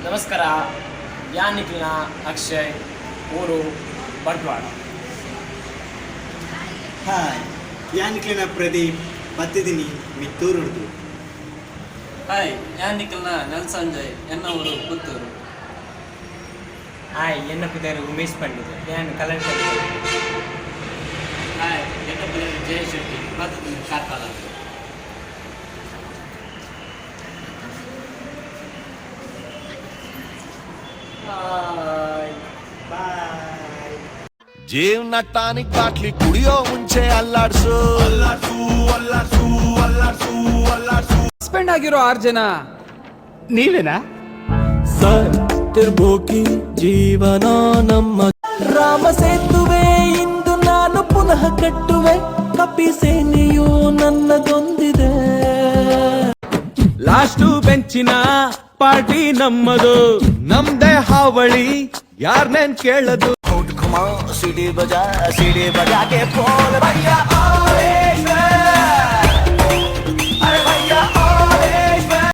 ನಮಸ್ಕಾರ. ಯಾನಿಕ್ಲಿನ ಅಕ್ಷಯ್, ಊರು Bantwal. Hi, ಯಾನಿಕ್ಲಿನ Pradeep, ಪತ್ತಿದಿನಿ, ಮಿತ್ತೂರುಡ್ದು. Hi, ಯಾನಿಕ್ಲಿನ ನೆಲ್ಸಂಜಯ್, ಎನ್ನ ಊರು ಪುತ್ತೂರು. ಹಾಯ್, ಎನ್ನ ಪೇರು ಉಮೇಶ್ ಪಂಡಿತ್, ನಾನು ಕಲರ್. ಹಾಯ್, ಎನ್ನ ಪೇರು ಜಯ ಶೆಟ್ಟಿ, ಪತ್ತಿದಿನಿ ಕಾರ್ಕಳ. ಬಾಯ್. ಜೀವನ ಟಾನಿಕ್ ಬಾಟ್ಲಿ ಕುಡಿಯೋ ಮುಂಚೆ ಅಲ್ಲಾಡ್ಸು. ಸಸ್ಪೆಂಡ್ ಆಗಿರೋ 6 ಜನ ನೀವೇನಾ ಸತ್ತಿರ್ಬೋಕಿ ಜೀವನ ನಮ್ಮ ರಾಮ ಸೇತುವೆ ಇಂದು ನಾನು ಪುನಃ ಕಟ್ಟುವೆ. ಕಪಿ ಸೇನೆಯು ನನ್ನದೊಂದಿದೆ. ಲಾಸ್ಟು ಬೆಂಚಿನ ಪಾರ್ಟಿ ನಮ್ಮದು, ನಮ್ದೇ ಹಾವಳಿ, ಯಾರ್ನೇನ್ ಕೇಳದು. ಸಿಡಿ ಬಜಾ ಕೆ ಪೋಲ್ ಭಯ್ಯ